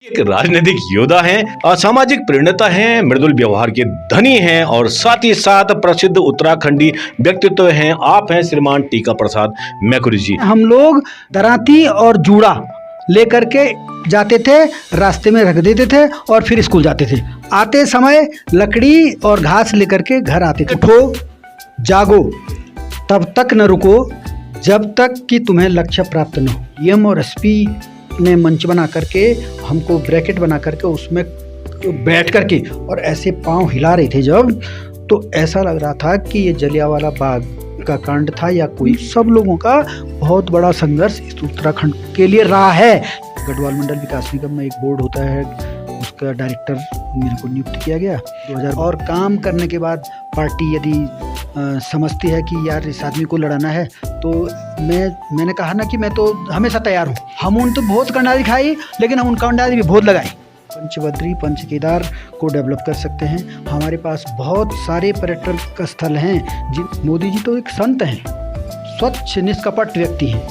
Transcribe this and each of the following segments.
एक राजनीतिक योद्धा हैं, असामाजिक प्रेरणता हैं, मृदुल व्यवहार के धनी हैं और साथ ही साथ प्रसिद्ध उत्तराखंडी व्यक्तित्व हैं। आप हैं श्रीमान टीका प्रसाद मैकुरी जी। हम लोग दराती और जूड़ा लेकर के जाते थे, रास्ते में रख देते थे और फिर स्कूल जाते थे। आते समय लकड़ी और घास लेकर के घर आते थे। उठो, जागो, तब तक न रुको जब तक कि तुम्हें लक्ष्य प्राप्त न हो। एम और एसपी ने मंच बना करके हमको ब्रैकेट बना करके उसमें बैठ करके और ऐसे पांव हिला रहे थे जब, तो ऐसा लग रहा था कि ये जलियांवाला बाग का कांड था या कोई। सब लोगों का बहुत बड़ा संघर्ष इस उत्तराखंड के लिए रहा है। गढ़वाल मंडल विकास निगम में एक बोर्ड होता है, उसका डायरेक्टर मेरे को नियुक्त किया गया 2000। और काम करने के बाद पार्टी यदि समझती है कि यार इस आदमी को लड़ाना है, तो मैंने कहा ना कि मैं तो हमेशा तैयार हूँ। हम उन तो बहुत कंडाली खाई, लेकिन हम उन कंडाली भी बहुत लगाई। पंचबद्री पंच केदार को डेवलप कर सकते हैं। हमारे पास बहुत सारे पर्यटक स्थल हैं। मोदी जी तो एक संत हैं, स्वच्छ निष्कपट व्यक्ति हैं।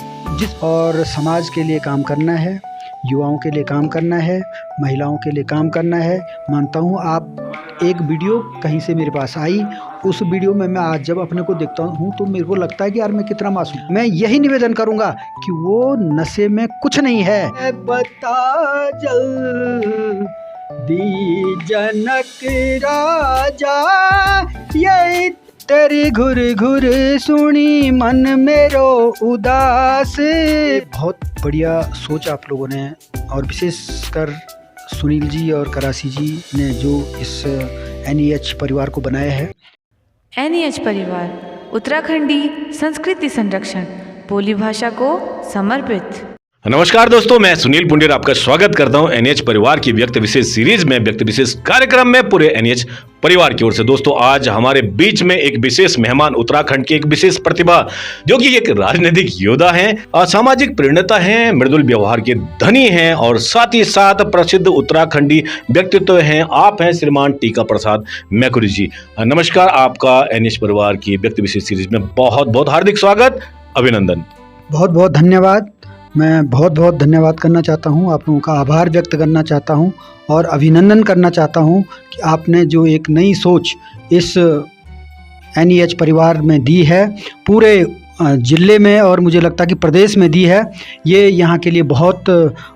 और समाज के लिए काम करना है, युवाओं के लिए काम करना है, महिलाओं के लिए काम करना है। मानता हूँ आप एक वीडियो कहीं से मेरे पास आई, उस वीडियो में मैं आज जब अपने को देखता हूँ तो मेरे को लगता है कि यार मैं कितना मासूम। मैं यही निवेदन करूँगा कि वो नशे में कुछ नहीं है। बता जल्दी जनक राजा, ये तेरी घुर घुर सुनी मन मेरो उदास। बहुत बढ़िया सोच आप लोगों ने, और विशेषकर सुनील जी और करासी जी ने जो इस NEH परिवार को बनाया है। NEH परिवार उत्तराखंडी संस्कृति संरक्षण, बोली भाषा को समर्पित। नमस्कार दोस्तों, मैं सुनील पुंडेर आपका स्वागत करता हूं NEH परिवार की व्यक्ति विशेष सीरीज में, व्यक्ति विशेष कार्यक्रम में पूरे NEH परिवार की ओर से। दोस्तों, आज हमारे बीच में एक विशेष मेहमान, उत्तराखंड की एक विशेष प्रतिभा, जो कि एक राजनीतिक योद्धा हैं, असामाजिक प्रेरणता हैं, मृदुल व्यवहार के धनी हैं और साथ ही साथ प्रसिद्ध उत्तराखंडी व्यक्तित्व हैं। आप हैं श्रीमान टीका प्रसाद मैकुरी जी। नमस्कार, आपका NEH परिवार की व्यक्ति विशेष सीरीज में बहुत बहुत हार्दिक स्वागत, अभिनंदन। बहुत बहुत धन्यवाद। मैं बहुत बहुत धन्यवाद करना चाहता हूँ, आप लोगों का आभार व्यक्त करना चाहता हूँ और अभिनंदन करना चाहता हूँ कि आपने जो एक नई सोच इस NEH परिवार में दी है, पूरे ज़िले में और मुझे लगता है कि प्रदेश में दी है। ये यहाँ के लिए बहुत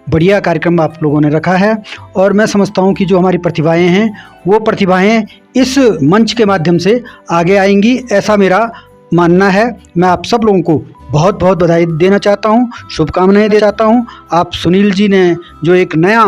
बढ़िया कार्यक्रम आप लोगों ने रखा है। और मैं समझता हूँ कि जो हमारी प्रतिभाएं हैं, वो प्रतिभाएं इस मंच के माध्यम से आगे आएंगी, ऐसा मेरा मानना है। मैं आप सब लोगों को बहुत बहुत बधाई देना चाहता हूँ, शुभकामनाएं देना चाहता हूँ। आप सुनील जी ने जो एक नया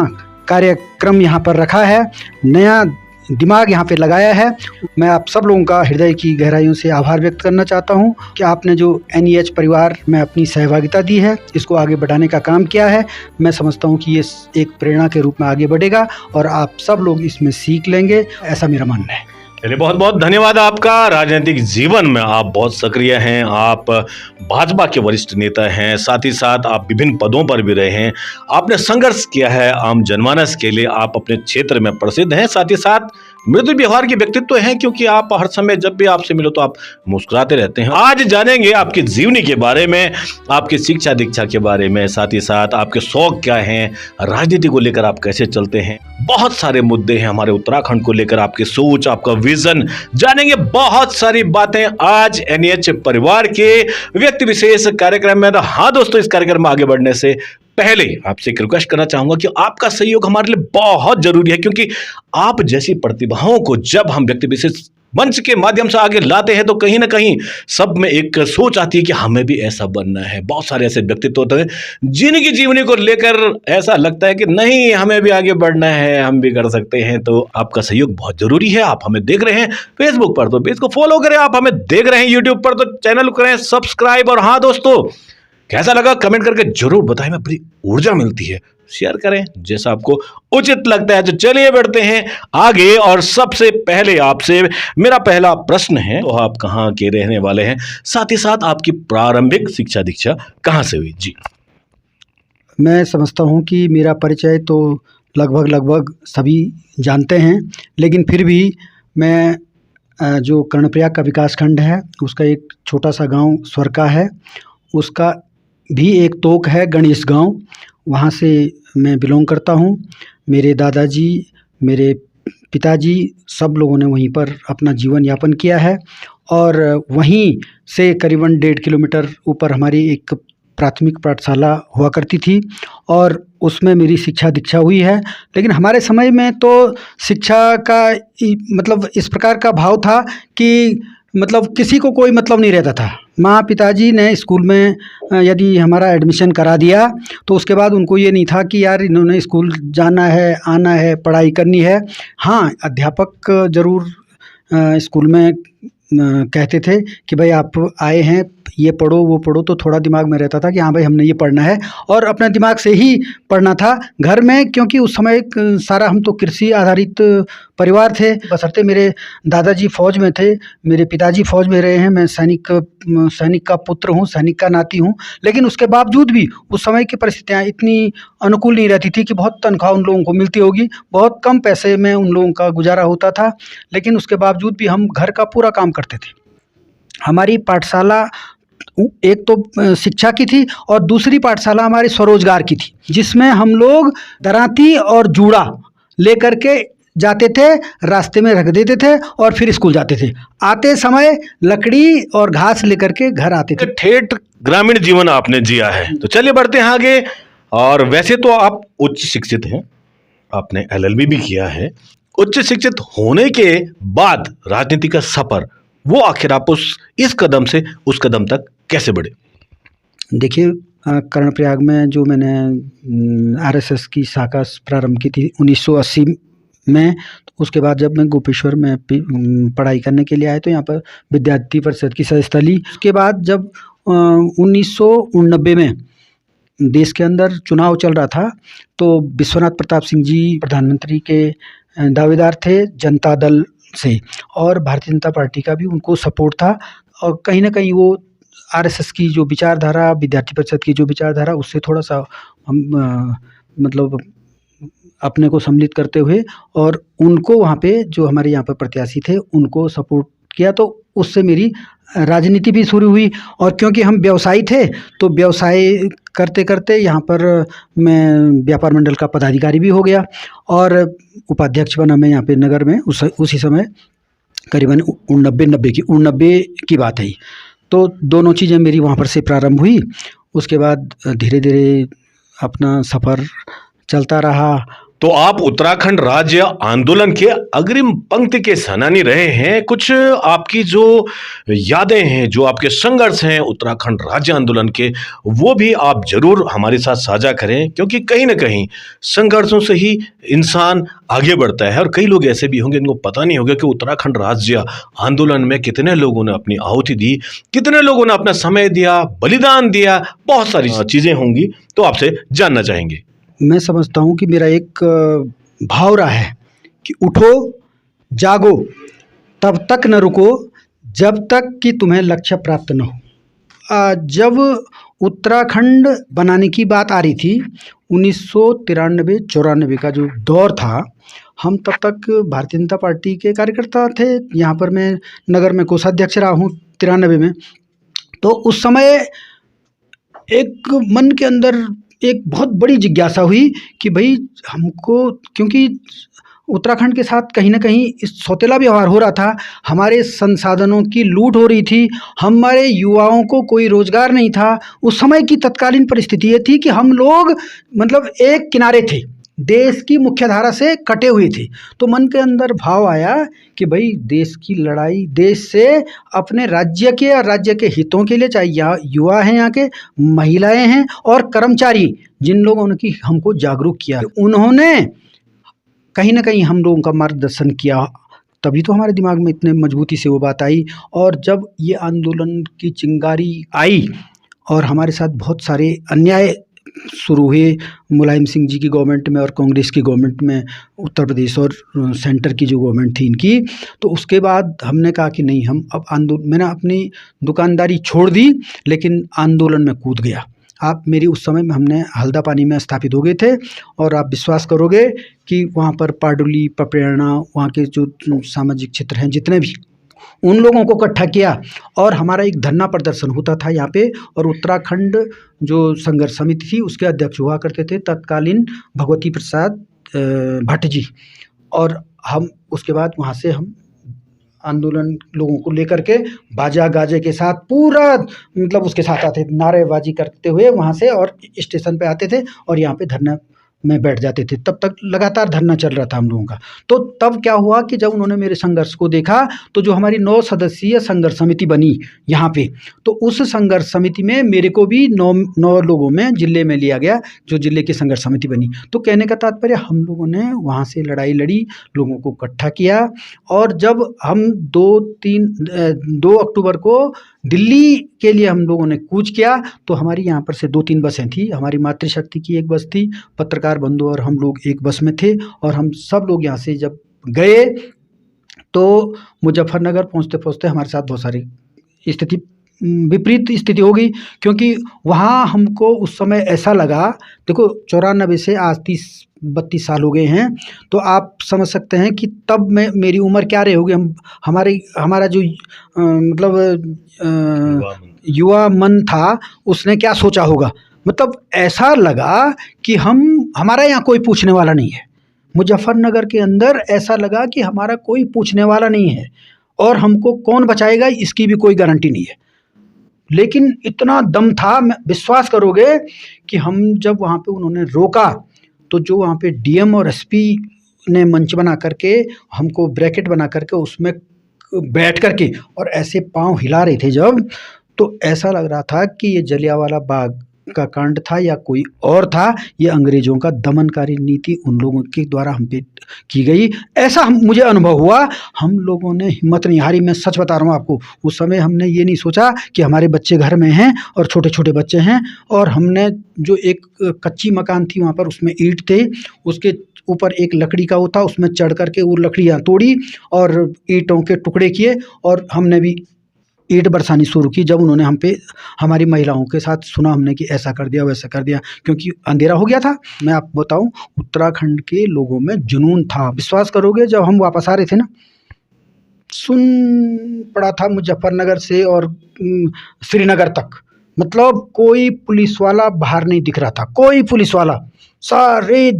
कार्यक्रम यहाँ पर रखा है, नया दिमाग यहाँ पे लगाया है, मैं आप सब लोगों का हृदय की गहराइयों से आभार व्यक्त करना चाहता हूँ कि आपने जो NEH परिवार में अपनी सहभागिता दी है, इसको आगे बढ़ाने का काम किया है। मैं समझता हूँ कि ये एक प्रेरणा के रूप में आगे बढ़ेगा और आप सब लोग इसमें सीख लेंगे, ऐसा मेरा मानना है। चलिए, बहुत बहुत धन्यवाद आपका। राजनीतिक जीवन में आप बहुत सक्रिय हैं, आप भाजपा के वरिष्ठ नेता हैं, साथ ही साथ आप विभिन्न पदों पर भी रहे हैं। आपने संघर्ष किया है आम जनमानस के लिए, आप अपने क्षेत्र में प्रसिद्ध हैं, साथ ही साथ मृदुल व्यवहार के व्यक्तित्व हैं, क्योंकि आप हर समय जब भी आपसे मिलो तो आप मुस्कुराते रहते हैं। आज जानेंगे आपकी जीवनी के बारे में, आपकी शिक्षा दीक्षा के बारे में, साथ ही साथ आपके शौक क्या हैं, राजनीति को लेकर आप कैसे चलते हैं। बहुत सारे मुद्दे हैं हमारे उत्तराखंड को लेकर, आपकी सोच, आपका विजन, जानेंगे बहुत सारी बातें आज NEH परिवार के व्यक्ति विशेष कार्यक्रम में। हाँ दोस्तों, इस कार्यक्रम में आगे बढ़ने से पहले आपसे एक रिक्वेस्ट करना चाहूंगा कि आपका सहयोग हमारे लिए बहुत जरूरी है, क्योंकि आप जैसी प्रतिभाओं को जब हम व्यक्ति विशेष मंच के माध्यम से आगे लाते हैं तो कहीं ना कहीं सब में एक सोच आती है कि हमें भी ऐसा बनना है। बहुत सारे ऐसे व्यक्तित्व होते हैं जिनकी जीवनी को लेकर ऐसा लगता है कि नहीं, हमें भी आगे बढ़ना है, हम भी कर सकते हैं। तो आपका सहयोग बहुत जरूरी है। आप हमें देख रहे हैं फेसबुक पर तो पेज को फॉलो करें, आप हमें देख रहे हैं यूट्यूब पर तो चैनल करें सब्सक्राइब। और हाँ दोस्तों, कैसा लगा कमेंट करके जरूर बताएं, में बड़ी ऊर्जा मिलती है। शेयर करें जैसा आपको उचित लगता है। तो चलिए बढ़ते हैं आगे, और सबसे पहले आपसे मेरा पहला प्रश्न है, तो आप कहाँ के रहने वाले हैं, साथ ही साथ आपकी प्रारंभिक शिक्षा दीक्षा कहाँ से हुई जी? मैं समझता हूँ कि मेरा परिचय तो लगभग सभी जानते हैं, लेकिन फिर भी मैं जो कर्णप्रयाग का विकास खंड है, उसका एक छोटा सा गांव स्वर्का है, उसका भी एक तोक है गणेश गांव, वहाँ से मैं बिलोंग करता हूँ। मेरे दादाजी, मेरे पिताजी, सब लोगों ने वहीं पर अपना जीवन यापन किया है। और वहीं से करीबन 1.5 किलोमीटर ऊपर हमारी एक प्राथमिक पाठशाला हुआ करती थी और उसमें मेरी शिक्षा दीक्षा हुई है। लेकिन हमारे समय में तो शिक्षा का मतलब इस प्रकार का भाव था कि मतलब किसी को कोई मतलब नहीं रहता था। माँ पिताजी ने स्कूल में यदि हमारा एडमिशन करा दिया तो उसके बाद उनको ये नहीं था कि यार इन्होंने स्कूल जाना है, आना है, पढ़ाई करनी है। हाँ, अध्यापक ज़रूर स्कूल में कहते थे कि भाई आप आए हैं, ये पढ़ो वो पढ़ो, तो थोड़ा दिमाग में रहता था कि हाँ भाई हमने ये पढ़ना है और अपने दिमाग से ही पढ़ना था घर में, क्योंकि उस समय सारा हम तो कृषि आधारित परिवार थे। बशर्ते मेरे दादाजी फौज में थे, मेरे पिताजी फौज में रहे हैं, मैं सैनिक का पुत्र हूँ, सैनिक का नाती हूँ। लेकिन उसके बावजूद भी उस समय की परिस्थितियाँ इतनी अनुकूल नहीं रहती थी कि बहुत तनख्वाह उन लोगों को मिलती होगी, बहुत कम पैसे में उन लोगों का गुजारा होता था। लेकिन उसके बावजूद भी हम घर का पूरा काम करते थे। हमारी पाठशाला एक तो शिक्षा की थी और दूसरी पाठशाला हमारी स्वरोजगार की थी, जिसमें हम लोग दरांती और जूड़ा लेकर के जाते थे, रास्ते में रख देते थे और फिर स्कूल जाते थे। आते समय लकड़ी और घास लेकर के घर आते थे। ठेठ ग्रामीण जीवन आपने जिया है। तो चलिए बढ़ते हैं आगे। और वैसे तो आप उच्च शिक्षित हैं, आपने LLB भी किया है। उच्च शिक्षित होने के बाद राजनीति का सफर, वो आखिर आप इस कदम से उस कदम तक कैसे बढ़े? देखिए, कर्णप्रयाग में जो मैंने RSS की शाखा प्रारंभ की थी 1980 में, तो उसके बाद जब मैं गोपेश्वर में पढ़ाई करने के लिए आया तो यहाँ पर विद्यार्थी परिषद की सदस्यता ली। उसके बाद जब 1989 में देश के अंदर चुनाव चल रहा था तो विश्वनाथ प्रताप सिंह जी प्रधानमंत्री के दावेदार थे जनता दल से, और भारतीय जनता पार्टी का भी उनको सपोर्ट था। और कहीं ना कहीं वो RSS की जो विचारधारा, विद्यार्थी परिषद की जो विचारधारा, उससे थोड़ा सा हम मतलब अपने को सम्मिलित करते हुए और उनको वहाँ पे जो हमारे यहाँ पर प्रत्याशी थे उनको सपोर्ट किया, तो उससे मेरी राजनीति भी शुरू हुई। और क्योंकि हम व्यवसायी थे तो व्यवसाय करते करते यहाँ पर मैं व्यापार मंडल का पदाधिकारी भी हो गया और उपाध्यक्ष बना मैं यहाँ पे नगर में। उसी समय करीबन 89 की बात है। तो दोनों चीज़ें मेरी वहाँ पर से प्रारंभ हुई। उसके बाद धीरे धीरे अपना सफ़र चलता रहा। तो आप उत्तराखंड राज्य आंदोलन के अग्रिम पंक्ति के सेनानी रहे हैं। कुछ आपकी जो यादें हैं, जो आपके संघर्ष हैं उत्तराखंड राज्य आंदोलन के, वो भी आप जरूर हमारे साथ साझा करें, क्योंकि कहीं ना कहीं संघर्षों से ही इंसान आगे बढ़ता है। और कई लोग ऐसे भी होंगे इनको पता नहीं होगा कि उत्तराखंड राज्य आंदोलन में कितने लोगों ने अपनी आहुति दी, कितने लोगों ने अपना समय दिया, बलिदान दिया, बहुत सारी चीजें होंगी, तो आपसे जानना चाहेंगे। मैं समझता हूँ कि मेरा एक भाव रहा है कि उठो जागो तब तक न रुको जब तक कि तुम्हें लक्ष्य प्राप्त न हो। जब उत्तराखंड बनाने की बात आ रही थी 1993-94 का जो दौर था, हम तब तक भारतीय जनता पार्टी के कार्यकर्ता थे। यहाँ पर मैं नगर में कोषाध्यक्ष रहा हूँ 93 में। तो उस समय एक मन के अंदर एक बहुत बड़ी जिज्ञासा हुई कि भाई हमको, क्योंकि उत्तराखंड के साथ कहीं ना कहीं इस सौतेला व्यवहार हो रहा था, हमारे संसाधनों की लूट हो रही थी, हमारे युवाओं को कोई रोजगार नहीं था। उस समय की तत्कालीन परिस्थिति ये थी कि हम लोग मतलब एक किनारे थे, देश की मुख्यधारा से कटे हुए थे। तो मन के अंदर भाव आया कि भाई देश की लड़ाई, देश से अपने राज्य के और राज्य के हितों के लिए, चाहे युवा हैं, यहाँ के महिलाएं हैं और कर्मचारी, जिन लोगों ने कि हमको जागरूक किया, उन्होंने कहीं ना कहीं हम लोगों का मार्गदर्शन किया, तभी तो हमारे दिमाग में इतने मजबूती से वो बात आई। और जब ये आंदोलन की चिंगारी आई और हमारे साथ बहुत सारे अन्याय शुरू हुए, मुलायम सिंह जी की गवर्नमेंट में और कांग्रेस की गवर्नमेंट में, उत्तर प्रदेश और सेंटर की जो गवर्नमेंट थी इनकी, तो उसके बाद हमने कहा कि नहीं, हम अब मैंने अपनी दुकानदारी छोड़ दी लेकिन आंदोलन में कूद गया। आप मेरी उस समय में हमने हल्दापानी में स्थापित हो गए थे और आप विश्वास करोगे कि वहाँ पर पाडुली, पपरेणा, वहाँ के जो सामाजिक क्षेत्र हैं जितने भी, उन लोगों को इकट्ठा किया और हमारा एक धरना प्रदर्शन होता था यहाँ पे। और उत्तराखंड जो संघर्ष समिति थी उसके अध्यक्ष हुआ करते थे तत्कालीन भगवती प्रसाद भट्ट जी, और हम उसके बाद वहाँ से हम आंदोलन लोगों को लेकर के बाजा गाजे के साथ पूरा मतलब उसके साथ आते थे, नारेबाजी करते हुए वहाँ से, और स्टेशन पे आते थे और यहाँ पे धरना में बैठ जाते थे। तब तक लगातार धरना चल रहा था हम लोगों का। तो तब क्या हुआ कि जब उन्होंने मेरे संघर्ष को देखा, तो जो हमारी 9 सदस्यीय संघर्ष समिति बनी यहाँ पे, तो उस संघर्ष समिति में मेरे को भी 9 लोगों में जिले में लिया गया, जो जिले की संघर्ष समिति बनी। तो कहने का तात्पर्य, हम लोगों ने वहाँ से लड़ाई लड़ी, लोगों को इकट्ठा किया, और जब हम 2 अक्टूबर को दिल्ली के लिए हम लोगों ने कूच किया, तो हमारी यहाँ पर से 2-3 बसें थी। हमारी मातृशक्ति की एक बस थी, पत्रकार बंधु और हम लोग एक बस में थे, और हम सब लोग यहाँ से जब गए तो मुजफ्फरनगर पहुँचते पहुँचते हमारे साथ बहुत सारी स्थिति, विपरीत स्थिति हो गई, क्योंकि वहाँ हमको उस समय ऐसा लगा, देखो 94 से आज 30-32 साल हो गए हैं, तो आप समझ सकते हैं कि तब में मेरी उम्र क्या रही होगी। हमारा जो युवा मन था, उसने क्या सोचा होगा। मतलब ऐसा लगा कि हमारा यहाँ कोई पूछने वाला नहीं है। मुजफ्फरनगर के अंदर ऐसा लगा कि हमारा कोई पूछने वाला नहीं है, और हमको कौन बचाएगा इसकी भी कोई गारंटी नहीं है। लेकिन इतना दम था, विश्वास करोगे कि हम जब वहाँ पे उन्होंने रोका, तो जो वहाँ पे डीएम और एसपी ने मंच बना करके हमको ब्रैकेट बना करके उसमें बैठ करके और ऐसे पांव हिला रहे थे जब, तो ऐसा लग रहा था कि ये जलियांवाला बाग का कांड था या कोई और था। ये अंग्रेजों का दमनकारी नीति उन लोगों के द्वारा हम पे की गई, ऐसा मुझे अनुभव हुआ। हम लोगों ने हिम्मत नहीं हारी। मैं सच बता रहा हूँ आपको, उस समय हमने ये नहीं सोचा कि हमारे बच्चे घर में हैं और छोटे छोटे बच्चे हैं, और हमने जो एक कच्ची मकान थी वहाँ पर, उसमें ईंट थे, उसके ऊपर एक लकड़ी का वो था, उसमें चढ़ करके वो लकड़ियाँ तोड़ी और ईंटों के टुकड़े किए, और हमने भी ईंट बरसानी शुरू की। जब उन्होंने हम पे, हमारी महिलाओं के साथ सुना हमने कि ऐसा कर दिया वैसा कर दिया, क्योंकि अंधेरा हो गया था। मैं आपको बताऊं, उत्तराखंड के लोगों में जुनून था। विश्वास करोगे, जब हम वापस आ रहे थे ना, सुन पड़ा था मुजफ्फरनगर से और श्रीनगर तक, मतलब कोई पुलिस वाला बाहर नहीं दिख रहा था, कोई पुलिस वाला, सारे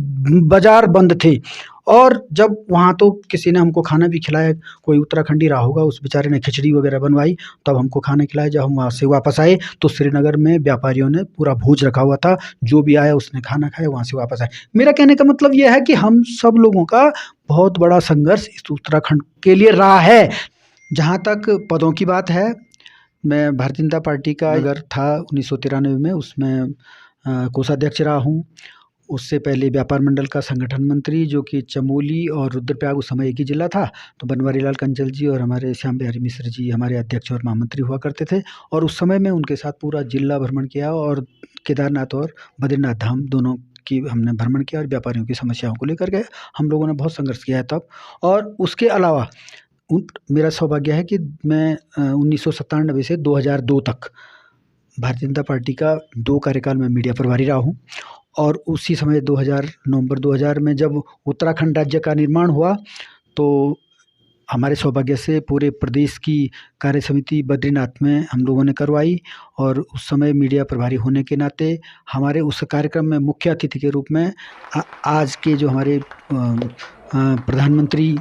बाजार बंद थे। और जब वहाँ तो किसी ने हमको खाना भी खिलाया, कोई उत्तराखंडी रहा होगा, उस बेचारे ने खिचड़ी वगैरह बनवाई, तब हमको खाना खिलाया। जब हम वहाँ से वापस आए तो श्रीनगर में व्यापारियों ने पूरा भोज रखा हुआ था, जो भी आया उसने खाना खाया, वहाँ से वापस आए। मेरा कहने का मतलब यह है कि हम सब लोगों का बहुत बड़ा संघर्ष इस उत्तराखंड के लिए रहा है। जहाँ तक पदों की बात है, मैं भारतीय जनता पार्टी का अगर था 1993 में, उसमें कोषाध्यक्ष रहा हूँ। उससे पहले व्यापार मंडल का संगठन मंत्री, जो कि चमोली और रुद्रप्रयाग उस समय एक ही जिला था, तो बनवारी लाल कंचल जी और हमारे श्याम बिहारी मिश्र जी हमारे अध्यक्ष और महामंत्री हुआ करते थे। और उस समय में उनके साथ पूरा जिला भ्रमण किया, और केदारनाथ और बद्रीनाथ धाम दोनों की हमने भ्रमण किया, और व्यापारियों की समस्याओं को लेकर गए। हम लोगों ने बहुत संघर्ष किया है तब। और उसके अलावा मेरा सौभाग्य है कि मैं 1997 से 2002 तक भारतीय जनता पार्टी का 2 कार्यकाल में मीडिया प्रभारी रहा हूँ। और उसी समय नवंबर 2000 में जब उत्तराखंड राज्य का निर्माण हुआ, तो हमारे सौभाग्य से पूरे प्रदेश की कार्य समिति बद्रीनाथ में हम लोगों ने करवाई। और उस समय मीडिया प्रभारी होने के नाते हमारे उस कार्यक्रम में मुख्य अतिथि के रूप में आज के जो हमारे प्रधानमंत्री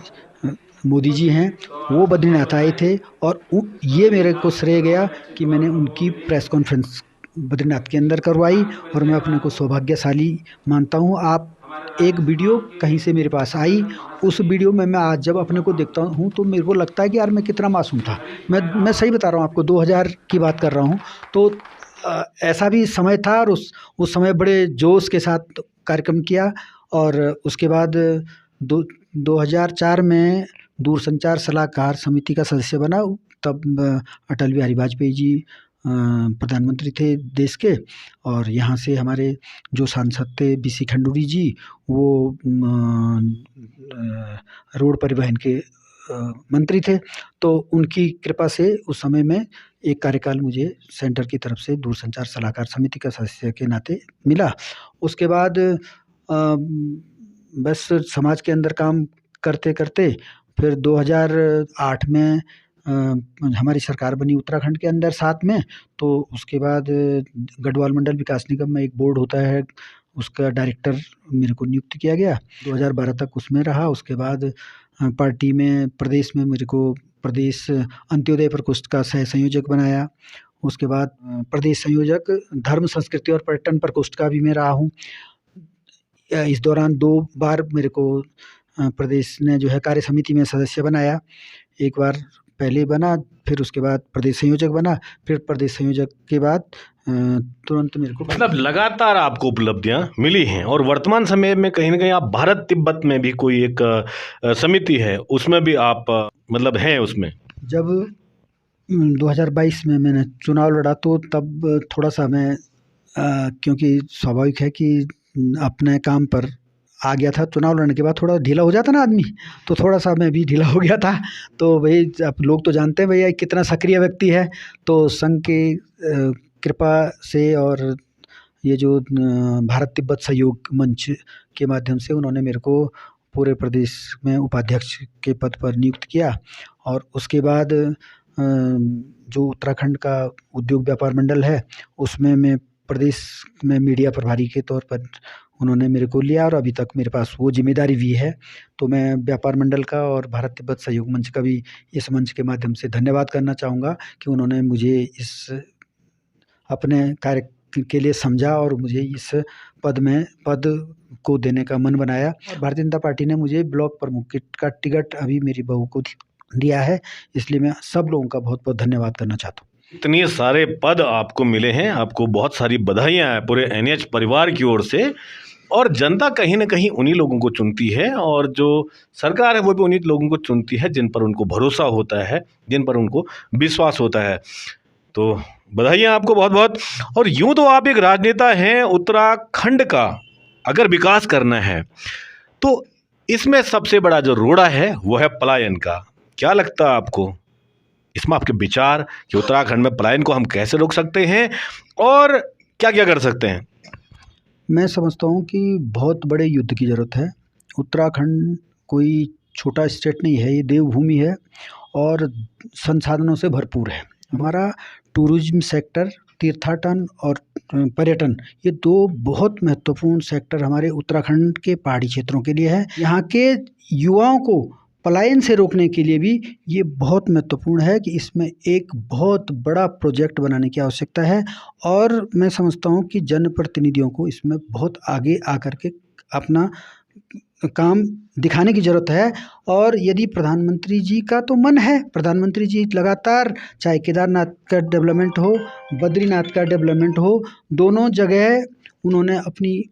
मोदी जी हैं, वो बद्रीनाथ आए थे। और ये मेरे को श्रेय गया कि मैंने उनकी प्रेस कॉन्फ्रेंस बद्रीनाथ के अंदर करवाई, और मैं अपने को सौभाग्यशाली मानता हूँ। आप एक वीडियो कहीं से मेरे पास आई, उस वीडियो में मैं आज जब अपने को देखता हूँ तो मेरे को लगता है कि यार मैं कितना मासूम था। मैं सही बता रहा हूँ आपको, 2000 की बात कर रहा हूँ। तो ऐसा भी समय था, और उस समय बड़े जोश के साथ कार्यक्रम किया। और उसके बाद 2004 में दूरसंचार सलाहकार समिति का सदस्य बना। तब अटल बिहारी वाजपेयी जी प्रधानमंत्री थे देश के, और यहाँ से हमारे जो सांसद थे बीसी खंडूरी जी, वो रोड परिवहन के मंत्री थे। तो उनकी कृपा से उस समय में एक कार्यकाल मुझे सेंटर की तरफ से दूरसंचार सलाहकार समिति का सदस्य के नाते मिला। उसके बाद बस समाज के अंदर काम करते करते फिर 2008 में हमारी सरकार बनी उत्तराखंड के अंदर साथ में। तो उसके बाद गढ़वाल मंडल विकास निगम में एक बोर्ड होता है, उसका डायरेक्टर मेरे को नियुक्त किया गया। 2012 तक उसमें रहा। उसके बाद पार्टी में प्रदेश में मेरे को प्रदेश अंत्योदय प्रकोष्ठ का सह संयोजक बनाया। उसके बाद प्रदेश संयोजक धर्म संस्कृति और पर्यटन प्रकोष्ठ का भी मैं रहा हूँ। इस दौरान 2 बार मेरे को प्रदेश ने जो है कार्य समिति में सदस्य बनाया। एक बार पहले बना, फिर उसके बाद प्रदेश संयोजक बना, फिर प्रदेश संयोजक के बाद तुरंत मेरे को मतलब लगातार आपको उपलब्धियां मिली हैं और वर्तमान समय में कहीं ना कहीं आप भारत तिब्बत में भी कोई एक समिति है, उसमें भी आप मतलब हैं उसमें। जब 2022 में मैंने चुनाव लड़ा तो तब थोड़ा सा मैं क्योंकि स्वाभाविक है कि अपने काम पर आ गया था। चुनाव लड़ने के बाद थोड़ा ढीला हो जाता ना आदमी, तो थोड़ा सा मैं भी ढीला हो गया था। तो भाई अब लोग तो जानते हैं भैया कितना सक्रिय व्यक्ति है। तो संघ के कृपा से और ये जो भारत तिब्बत सहयोग मंच के माध्यम से उन्होंने मेरे को पूरे प्रदेश में उपाध्यक्ष के पद पर नियुक्त किया। और उसके बाद जो उत्तराखंड का उद्योग व्यापार मंडल है उसमें मैं प्रदेश में मीडिया प्रभारी के तौर पर उन्होंने मेरे को लिया और अभी तक मेरे पास वो जिम्मेदारी भी है। तो मैं व्यापार मंडल का और भारत तिब्बत सहयोग मंच का भी इस मंच के माध्यम से धन्यवाद करना चाहूँगा कि उन्होंने मुझे इस अपने कार्य के लिए समझा और मुझे इस पद को देने का मन बनाया। और भारतीय जनता पार्टी ने मुझे ब्लॉक प्रमुख का टिकट अभी मेरी बहू को दिया है, इसलिए मैं सब लोगों का बहुत बहुत धन्यवाद करना चाहता हूँ। इतने सारे पद आपको मिले हैं, आपको बहुत सारी बधाइयाँ हैं पूरे एनएच परिवार की ओर से। और जनता कहीं ना कहीं उन्हीं लोगों को चुनती है और जो सरकार है वो भी उन्हीं लोगों को चुनती है जिन पर उनको भरोसा होता है, जिन पर उनको विश्वास होता है। तो बधाइयाँ आपको बहुत बहुत। और यूं तो आप एक राजनेता हैं, उत्तराखंड का अगर विकास करना है तो इसमें सबसे बड़ा जो रोड़ा है वो है पलायन का। क्या लगता है आपको, इसमें आपके विचार कि उत्तराखंड में पलायन को हम कैसे रोक सकते हैं और क्या क्या कर सकते हैं? मैं समझता हूँ कि बहुत बड़े युद्ध की ज़रूरत है। उत्तराखंड कोई छोटा स्टेट नहीं है, ये देवभूमि है और संसाधनों से भरपूर है। हमारा टूरिज्म सेक्टर, तीर्थाटन और पर्यटन, ये 2 बहुत महत्वपूर्ण सेक्टर हमारे उत्तराखंड के पहाड़ी क्षेत्रों के लिए है। यहाँ के युवाओं को पलायन से रोकने के लिए भी ये बहुत महत्वपूर्ण है कि इसमें एक बहुत बड़ा प्रोजेक्ट बनाने की आवश्यकता है। और मैं समझता हूँ कि जनप्रतिनिधियों को इसमें बहुत आगे आकर के अपना काम दिखाने की ज़रूरत है। और यदि प्रधानमंत्री जी का तो मन है, प्रधानमंत्री जी लगातार चाहे केदारनाथ का डेवलपमेंट हो, बद्रीनाथ का डेवलपमेंट हो, दोनों जगह उन्होंने अपनी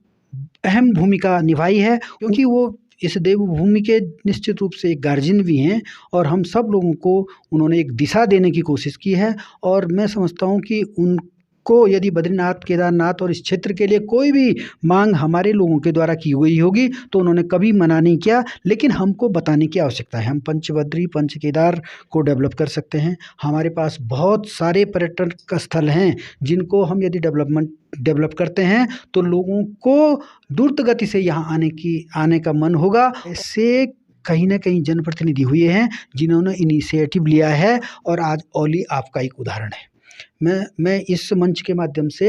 अहम भूमिका निभाई है, क्योंकि वो इस देवभूमि के निश्चित रूप से एक गार्जियन भी हैं और हम सब लोगों को उन्होंने एक दिशा देने की कोशिश की है। और मैं समझता हूँ कि उनको यदि बद्रीनाथ, केदारनाथ और इस क्षेत्र के लिए कोई भी मांग हमारे लोगों के द्वारा की गई होगी तो उन्होंने कभी मना नहीं किया, लेकिन हमको बताने की आवश्यकता है। हम पंचबद्री, पंच केदार को डेवलप कर सकते हैं। हमारे पास बहुत सारे पर्यटन स्थल हैं जिनको हम यदि डेवलप करते हैं तो लोगों को द्रुत गति से यहाँ आने का मन होगा। ऐसे कहीं ना कहीं जनप्रतिनिधि हुए हैं जिन्होंने इनिशिएटिव लिया है और आज ओली आपका एक उदाहरण है। मैं इस मंच के माध्यम से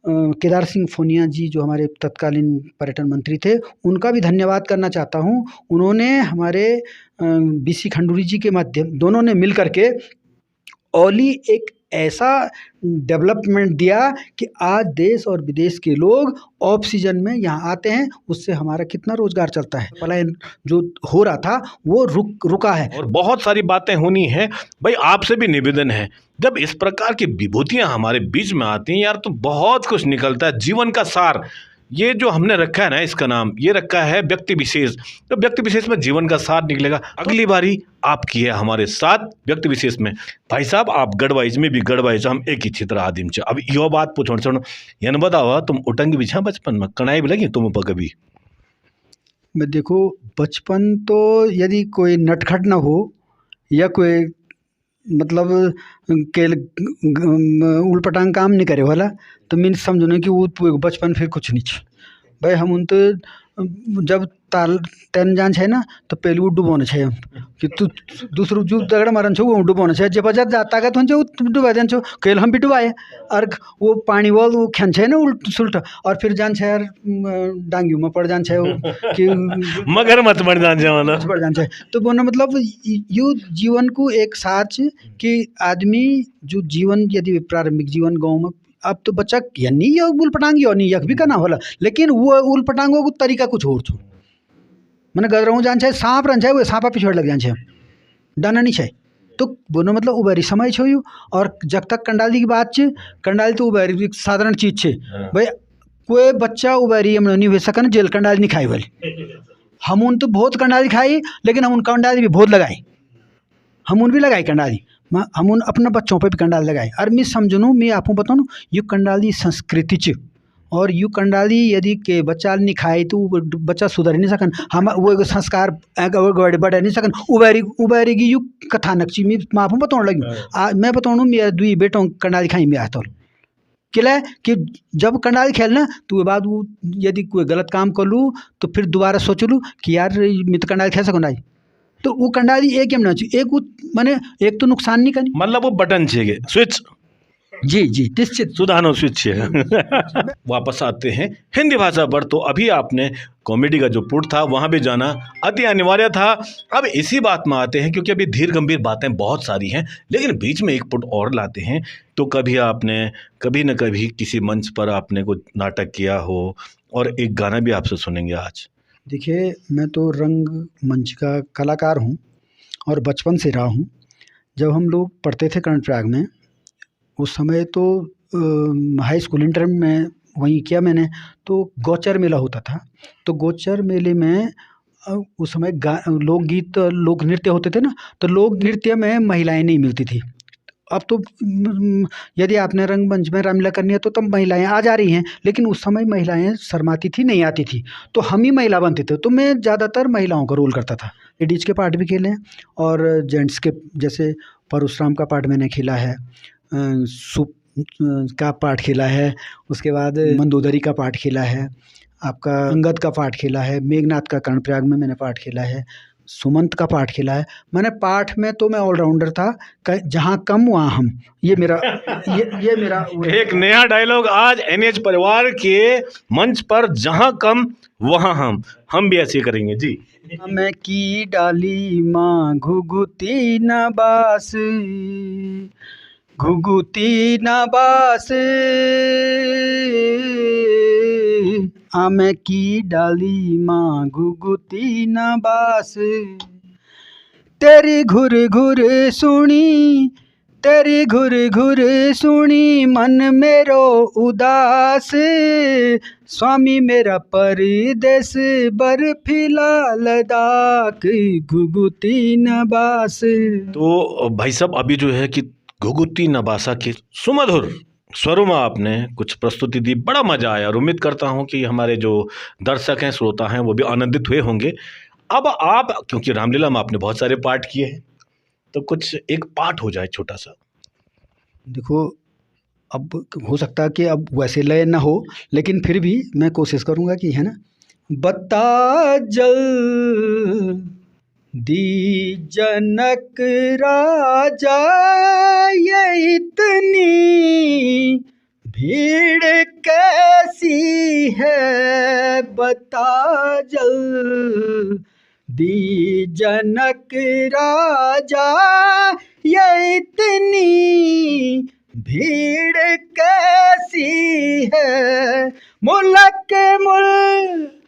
केदार सिंह फोनिया जी जो हमारे तत्कालीन पर्यटन मंत्री थे उनका भी धन्यवाद करना चाहता हूँ। उन्होंने हमारे बीसी खंडूरी जी के माध्यम, दोनों ने मिल करके ओली एक ऐसा डेवलपमेंट दिया कि आज देश और विदेश के लोग ऑफ सीजन में यहाँ आते हैं। उससे हमारा कितना रोजगार चलता है। पलायन जो हो रहा था वो रुका है। और बहुत सारी बातें होनी है भाई। आपसे भी निवेदन है, जब इस प्रकार की विभूतियां हमारे बीच में आती हैं यार तो बहुत कुछ निकलता है। जीवन का सार ये जो हमने रखा है ना, इसका नाम ये रखा है व्यक्ति विशेष। तो व्यक्ति विशेष में जीवन का सार निकलेगा। अगली बारी आपकी है हमारे साथ व्यक्ति विशेष में। भाई साहब आप गढ़वाइज में भी गढ़वाइज हम एक ही चित्र आदिम चे। अब यो बात पूछो छोड़ो यन बतावा तुम उटंग बिछा बचपन में कणाई भी लगी तुम पर कभी? मैं देखो बचपन तो यदि कोई नटखट ना हो या कोई मतलब के उलपटांग काम नहीं करे वाला तो मीन समझो ना कि वो बचपन फिर कुछ नहीं छे भाई। हम उन तो जब ताल तैन जान छे ना तो पहले वो डुबोने छे कि तू दूसरो जो दगड़ मारन छो वो डुबोने छे जब जब ताकत होन छे वो डुबा देन छो केल हम भी डुबाए और वो पानी वो खन छे ना उल्ट सुल्ट और फिर जान छे यार डांगियों में पड़ जान छे कि मगर मत बन जान जमाना पड़ जान छे। तो बोलना मतलब यू जीवन को एक साथ कि आदमी जो जीवन यदि प्रारंभिक जीवन गाँव में अब तो बच्चा यानी ये उल पटांगी और नहीं यक भी करना होला लेकिन वो उल पटांगो को तरीका कुछ और छो मैंने गजराऊ जान छे सांप रन छे वो सांपा पिछड़ लग जान छे डाना नहीं छे तो बोनो मतलब उबेरी समय छो यू। और जब तक कंडाली की बात छे कंडाली तो उबेरी साधारण चीज छे भाई कोई बच्चा उबेरी हम नहीं हो सकन जेल कंडाली नहीं खाई वाली हम उन तो बहुत कंडाली खाई लेकिन हम उन कंडाली भी बहुत लगाई हम उन भी लगाई कंडाली हम उन अपने बच्चों पे भी कंडाली लगाई और मैं समझनू मैं आपको बताऊँ यू कंडाली संस्कृति च और यू कंडाली यदि के बच्चा नहीं खाए तो बच्चा सुधर नहीं सकन हम वो संस्कार बढ़ नहीं सकन उबेरी की यू कथानक ची मैं आपको बताने लगी मैं बताऊँ मेरे दुई बेटों कंडाली खाई मैं आता किला कि जब कंडाली खेलना तो बाद वो यदि कोई गलत काम कर लूँ तो फिर दोबारा सोच लूँ कि यार मैं तो कंडाली खेल सकूँ नहीं तो वो कंडाली एक ना एक माने एक तो नुकसान नहीं करनी मतलब वो बटन छे स्विच जी जी निश्चित सुधानो स्विच छे वापस आते हैं हिंदी भाषा पर। तो अभी आपने कॉमेडी का जो पुट था वहां भी जाना अति अनिवार्य था। अब इसी बात में आते हैं क्योंकि अभी धीर गंभीर बातें बहुत सारी हैं लेकिन बीच में एक पुट और लाते हैं। तो कभी आपने कभी न कभी किसी मंच पर आपने कुछ नाटक किया हो और एक गाना भी आपसे सुनेंगे आज। देखिए मैं तो रंग मंच का कलाकार हूँ और बचपन से रहा हूँ। जब हम लोग पढ़ते थे कर्णप्रयाग में उस समय तो हाई स्कूल इंटर में वहीं किया मैंने तो गौचर मेला होता था। तो गौचर मेले में उस समय लोकगीत लोक नृत्य होते थे ना तो लोक नृत्य में महिलाएं नहीं मिलती थी। अब तो यदि आपने रंगमंच में रामलीला करनी है तो तब महिलाएं आ जा रही हैं लेकिन उस समय महिलाएं शर्माती थी नहीं आती थी तो हम ही महिला बनते थे। तो मैं ज़्यादातर महिलाओं का रोल करता था। लेडीज़ के पार्ट भी खेले हैं और जेंट्स के जैसे परशुराम का पार्ट मैंने खेला है सुप का पार्ट खेला है उसके बाद मंदोदरी का पार्ट खेला है आपका अंगद का पार्ट खेला है मेघनाथ का कर्णप्रयाग में मैंने पार्ट खेला है सुमंत का पार्ट खेला है। मैंने पार्ट में तो मैं ऑलराउंडर था जहाँ कम वहाँ हम ये मेरा एक नया डायलॉग आज एनएच परिवार के मंच पर जहाँ कम वहाँ हम भी ऐसे करेंगे जी। मैं की डाली माँ घुघुती न बास घुघुती न बास आमे की डाली माँ घुघुती न बास तेरी घुर घुर सुनी तेरी घुर घुर सुनी मन मेरो उदास स्वामी मेरा परदेस बर्फीला लद्दाख घुघुती न बास। तो भाई साहब अभी जो है कि घुघुती नबासा के सुमधुर स्वरों में आपने कुछ प्रस्तुति दी बड़ा मजा आया और उम्मीद करता हूं कि हमारे जो दर्शक हैं श्रोता हैं वो भी आनंदित हुए होंगे। अब आप क्योंकि रामलीला में आपने बहुत सारे पार्ट किए हैं तो कुछ एक पार्ट हो जाए छोटा सा। देखो अब हो सकता है कि अब वैसे लय ना हो लेकिन फिर भी मैं कोशिश करूँगा कि है ना बता जल दी जनक राजा ये इतनी भीड़ कैसी है बता जल दी जनक राजा ये इतनी भीड़ कैसी है मुल्क मुल्क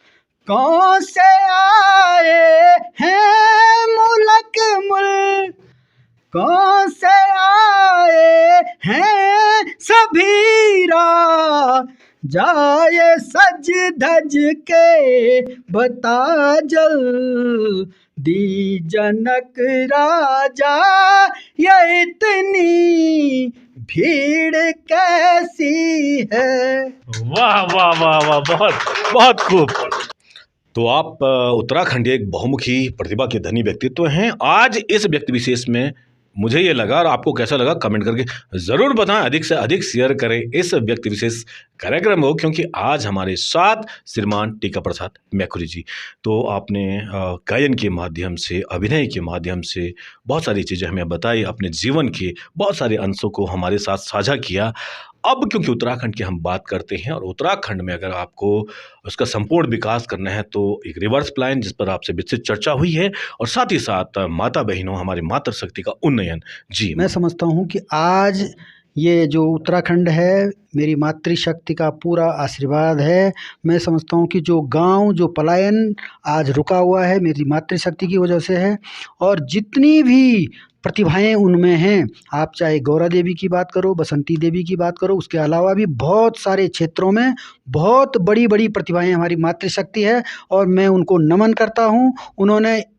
कौन से आए हैं मुल्क मुल्क कौन से आए हैं सभी जाए सज धज के बता जल दी जनक राजा ये इतनी भीड़ कैसी है। वाह वाह वाह वाह बहुत बहुत खूब। तो आप उत्तराखंड एक बहुमुखी प्रतिभा के धनी व्यक्तित्व हैं। आज इस व्यक्ति विशेष में मुझे ये लगा, और आपको कैसा लगा कमेंट करके ज़रूर बताएं, अधिक से अधिक शेयर करें इस व्यक्ति विशेष कार्यक्रम को, क्योंकि आज हमारे साथ श्रीमान टीका प्रसाद मैखुरी जी। तो आपने गायन के माध्यम से, अभिनय के माध्यम से बहुत सारी चीज़ें हमें बताई, अपने जीवन के बहुत सारे अंशों को हमारे साथ साझा किया। अब क्योंकि उत्तराखंड की हम बात करते हैं, और उत्तराखंड में अगर आपको उसका संपूर्ण विकास करना है तो एक रिवर्स प्लान जिस पर आपसे विस्तृत चर्चा हुई है, और साथ ही साथ माता बहनों, हमारी मातृशक्ति का उन्नयन। जी मैं समझता हूँ कि आज ये जो उत्तराखंड है, मेरी मातृशक्ति का पूरा आशीर्वाद है। मैं समझता हूँ कि जो गांव, जो पलायन आज रुका हुआ है, मेरी मातृशक्ति की वजह से है। और जितनी भी प्रतिभाएं उनमें हैं, आप चाहे गौरा देवी की बात करो, बसंती देवी की बात करो, उसके अलावा भी बहुत सारे क्षेत्रों में बहुत बड़ी बड़ी प्रतिभाएं हमारी मातृशक्ति है, और मैं उनको नमन करता हूँ।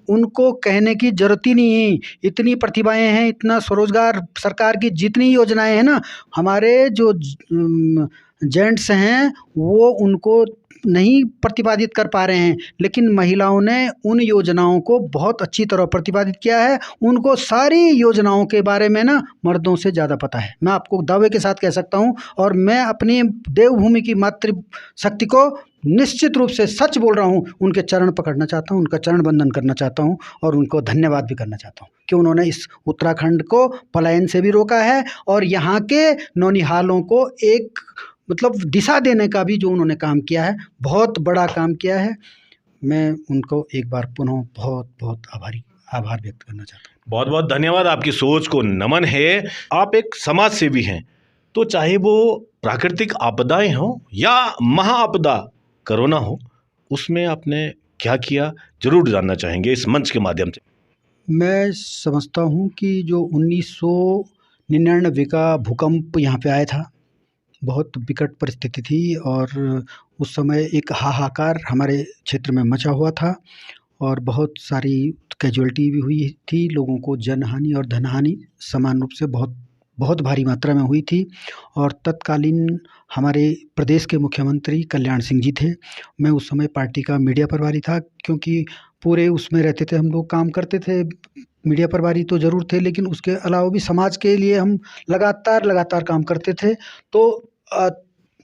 उनको कहने की ज़रूरत ही नहीं है, इतनी प्रतिभाएं हैं, इतना स्वरोजगार, सरकार की जितनी योजनाएं हैं ना, हमारे जो जेंट्स हैं वो उनको नहीं प्रतिपादित कर पा रहे हैं, लेकिन महिलाओं ने उन योजनाओं को बहुत अच्छी तरह प्रतिपादित किया है। उनको सारी योजनाओं के बारे में ना मर्दों से ज़्यादा पता है, मैं आपको दावे के साथ कह सकता हूँ। और मैं अपनी देवभूमि की मातृशक्ति को निश्चित रूप से सच बोल रहा हूँ, उनके चरण पकड़ना चाहता हूँ, उनका चरण बंदन करना चाहता हूँ, और उनको धन्यवाद भी करना चाहता हूँ कि उन्होंने इस उत्तराखंड को पलायन से भी रोका है, और यहाँ के नौनिहालों को एक मतलब दिशा देने का भी जो उन्होंने काम किया है, बहुत बड़ा काम किया है। मैं उनको एक बार पुनः बहुत बहुत आभार व्यक्त करना चाहता हूँ। बहुत बहुत धन्यवाद, आपकी सोच को नमन है। आप एक समाज सेवी हैं, तो चाहे वो प्राकृतिक आपदाएं हो या महाआपदा कोरोना हो, उसमें आपने क्या किया, जरूर जानना चाहेंगे इस मंच के माध्यम से। मैं समझता हूँ कि जो 1999 का भूकंप यहाँ पे आया था, बहुत विकट परिस्थिति थी, और उस समय एक हाहाकार हमारे क्षेत्र में मचा हुआ था, और बहुत सारी कैजुअल्टी भी हुई थी, लोगों को जनहानि और धनहानि समान रूप से बहुत बहुत भारी मात्रा में हुई थी। और तत्कालीन हमारे प्रदेश के मुख्यमंत्री कल्याण सिंह जी थे। मैं उस समय पार्टी का मीडिया प्रभारी था, क्योंकि पूरे उसमें रहते थे, हम लोग काम करते थे। मीडिया प्रभारी तो ज़रूर थे, लेकिन उसके अलावा भी समाज के लिए हम लगातार काम करते थे। तो